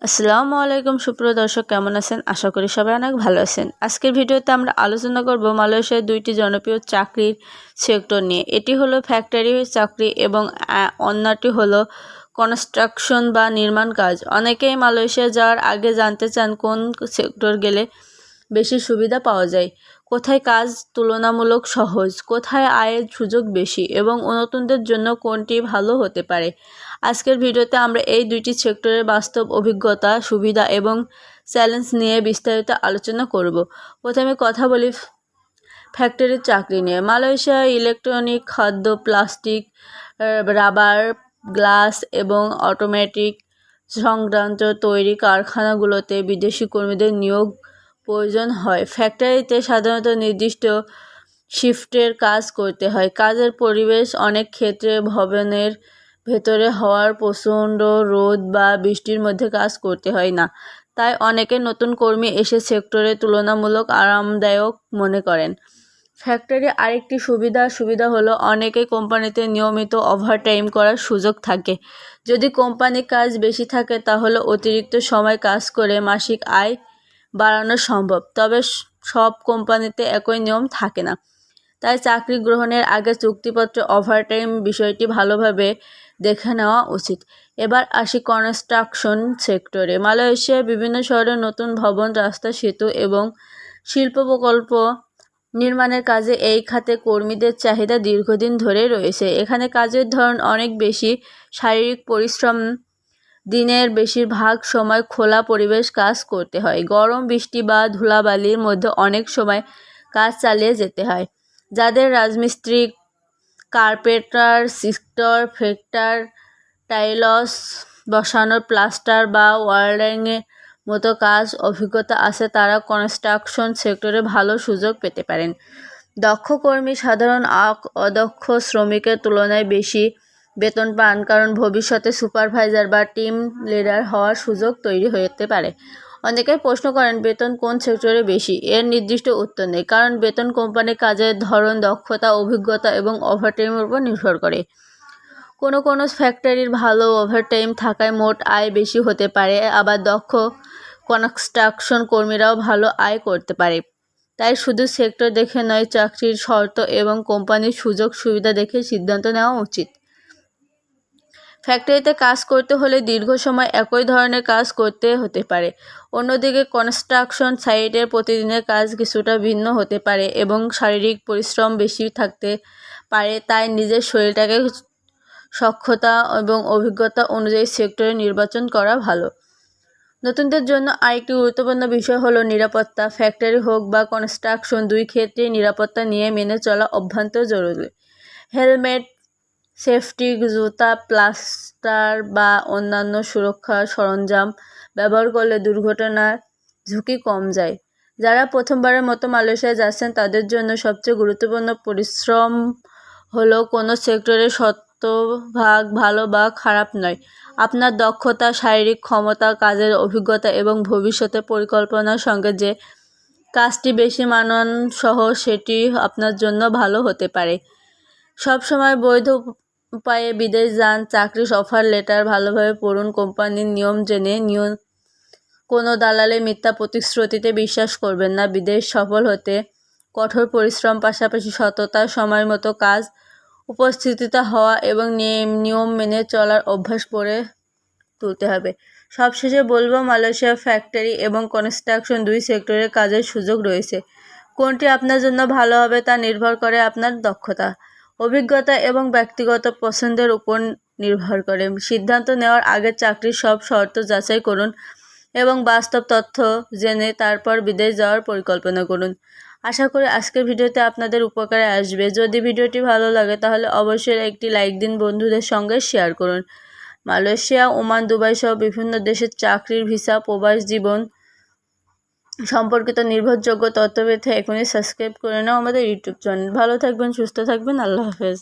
আসসালামু আলাইকুম সুপ্রিয় দর্শক, কেমন আছেন? আশা করি সবাই অনেক ভালো আছেন। আজকের ভিডিওতে আমরা আলোচনা করব মালয়েশিয়ার দুইটি জনপ্রিয় চাকরির সেক্টর নিয়ে। এটি হলো ফ্যাক্টরি চাকরি এবং অন্যটি হলো কনস্ট্রাকশন বা নির্মাণ কাজ। অনেকেই মালয়েশিয়া যাওয়ার আগে জানতে চান কোন সেক্টর গেলে বেশি সুবিধা পাওয়া যায়, কোথায় কাজ তুলনামূলক সহজ, কোথায় আয়ের সুযোগ বেশি এবং নতুনদের জন্য কোনটি ভালো হতে পারে। আজকের ভিডিওতে আমরা এই দুইটি সেক্টরের বাস্তব অভিজ্ঞতা, সুবিধা এবং চ্যালেঞ্জ নিয়ে বিস্তারিত আলোচনা করব। প্রথমে কথা বলি ফ্যাক্টরির চাকরি নিয়ে। মালয়েশিয়া ইলেকট্রনিক, খাদ্য, প্লাস্টিক, রাবার, গ্লাস এবং অটোমেটিক সংক্রান্ত তৈরি কারখানাগুলোতে বিদেশি কর্মীদের নিয়োগ প্রয়োজন হয়। ফ্যাক্টরিতে সাধারণত নির্দিষ্ট শিফটের কাজ করতে হয়। কাজের পরিবেশ অনেক ক্ষেত্রে ভবনের ভেতরে হওয়ার প্রচণ্ড রোদ বা বৃষ্টির মধ্যে কাজ করতে হয় না, তাই অনেকে নতুন কর্মী এসে সেক্টরে তুলনামূলক আরামদায়ক মনে করেন। ফ্যাক্টরি আরেকটি সুবিধা হলো অনেকে কোম্পানিতে নিয়মিত ওভারটাইম করার সুযোগ থাকে। যদি কোম্পানির কাজ বেশি থাকে তাহলে অতিরিক্ত সময় কাজ করে মাসিক আয় বাড়ানো সম্ভব, তবে সব কোম্পানিতে একই নিয়ম থাকে না। তাই চাকরি গ্রহণের আগে চুক্তিপত্রে ওভারটাইম বিষয়টি ভালোভাবে দেখে নেওয়া উচিত। এবার আসি কনস্ট্রাকশন সেক্টরে। মালয়েশিয়ার বিভিন্ন শহরে নতুন ভবন, রাস্তা, সেতু এবং শিল্প প্রকল্প নির্মাণের কাজে এই খাতে কর্মীদের চাহিদা দীর্ঘদিন ধরে রয়েছে। এখানে কাজের ধরন অনেক বেশি শারীরিক পরিশ্রম। দিনের বেশিরভাগ সময় খোলা পরিবেশ কাজ করতে হয়। গরম, বৃষ্টি বা ধুলাবালির মধ্যে অনেক সময় কাজ চালিয়ে যেতে হয়। যাদের রাজমিস্ত্রি, কার্পেন্টার, সিস্টার, ফেক্টর, টাইলস বসানোর, প্লাস্টার বা ওয়ার্ডারিংয়ের মতো কাজ অভিজ্ঞতা আছে তারা কনস্ট্রাকশন সেক্টরে ভালো সুযোগ পেতে পারেন। দক্ষ কর্মী সাধারণ অদক্ষ শ্রমিকের তুলনায় বেশি বেতন পান, কারণ ভবিষ্যতে সুপারভাইজার বা টিম লিডার হওয়ার সুযোগ তৈরি হতে পারে। অনেকেই প্রশ্ন করেন বেতন কোন সেক্টরে বেশি। এর নির্দিষ্ট উত্তর নেই, কারণ বেতন কোম্পানির কাজের ধরন, দক্ষতা, অভিজ্ঞতা এবং ওভারটাইমের উপর নির্ভর করে। কোনো ফ্যাক্টরির ভালো ওভারটাইম থাকায় মোট আয় বেশি হতে পারে, আবার দক্ষ কনস্ট্রাকশন কর্মীরাও ভালো আয় করতে পারে। তাই শুধু সেক্টর দেখে নয়, চাকরির শর্ত এবং কোম্পানির সুযোগ সুবিধা দেখে সিদ্ধান্ত নেওয়া উচিত। ফ্যাক্টরিতে কাজ করতে হলে দীর্ঘ সময় একই ধরনের কাজ করতে হতে পারে। অন্যদিকে কনস্ট্রাকশন সাইটের প্রতিদিনের কাজ কিছুটা ভিন্ন হতে পারে এবং শারীরিক পরিশ্রম বেশি থাকতে পারে। তাই নিজের শরীরটাকে সক্ষমতা এবং অভিজ্ঞতা অনুযায়ী সেক্টরে নির্বাচন করা ভালো। নতুনদের জন্য আরেকটি গুরুত্বপূর্ণ বিষয় হলো নিরাপত্তা। ফ্যাক্টরি হোক বা কনস্ট্রাকশন, দুই ক্ষেত্রেই নিরাপত্তা নিয়ে মেনে চলা অত্যন্ত জরুরি। হেলমেট, সেফটি জুতা, প্লাস্টার বা অন্যান্য সুরক্ষা সরঞ্জাম ব্যবহার করলে দুর্ঘটনার ঝুঁকি কম যায়। যারা প্রথমবারের মতো মালয়েশিয়ায় যাচ্ছেন তাদের জন্য সবচেয়ে গুরুত্বপূর্ণ পরিশ্রম হলো কোনো সেক্টরে শতভাগ ভালো বা খারাপ নয়। আপনার দক্ষতা, শারীরিক ক্ষমতা, কাজের অভিজ্ঞতা এবং ভবিষ্যতের পরিকল্পনার সঙ্গে যে কাজটি বেশি মানানসহ সেটি আপনার জন্য ভালো হতে পারে। সবসময় বৈধ উপায়ে বিদেশ যান। চাকরির অফার লেটার ভালোভাবে পড়ুন। কোম্পানির নিয়ম জেনে নিন। কোনো দালালের মিথ্যা প্রতিশ্রুতিতে বিশ্বাস করবেন না। বিদেশ সফল হতে কঠোর পরিশ্রম, পাশাপাশি সততা, সময় মতো কাজ উপস্থিতিতে হওয়া এবং নিয়ম মেনে চলার অভ্যাস গড়ে তুলতে হবে। সবশেষে বলবো, মালয়েশিয়া ফ্যাক্টরি এবং কনস্ট্রাকশন দুই সেক্টরে কাজের সুযোগ রয়েছে। কোনটি আপনার জন্য ভালো হবে তা নির্ভর করে আপনার দক্ষতা, অভিজ্ঞতা এবং ব্যক্তিগত পছন্দের উপর নির্ভর করে। সিদ্ধান্ত নেওয়ার আগে চাকরির সব শর্ত যাচাই করুন এবং বাস্তব তথ্য জেনে তারপর বিদেশ যাওয়ার পরিকল্পনা করুন। আশা করি আজকের ভিডিওতে আপনাদের উপকারে আসবে। যদি ভিডিওটি ভালো লাগে তাহলে অবশ্যই একটি লাইক দিন, বন্ধুদের সঙ্গে শেয়ার করুন। মালয়েশিয়া, ওমান, দুবাই সহ বিভিন্ন দেশের চাকরির ভিসা, প্রবাস জীবন সম্পর্কিত নির্ভরযোগ্য তথ্য পেতে এখনই সাবস্ক্রাইব করে নাও আমাদের ইউটিউব চ্যানেল। ভালো থাকবেন, সুস্থ থাকবেন। আল্লাহ হাফেজ।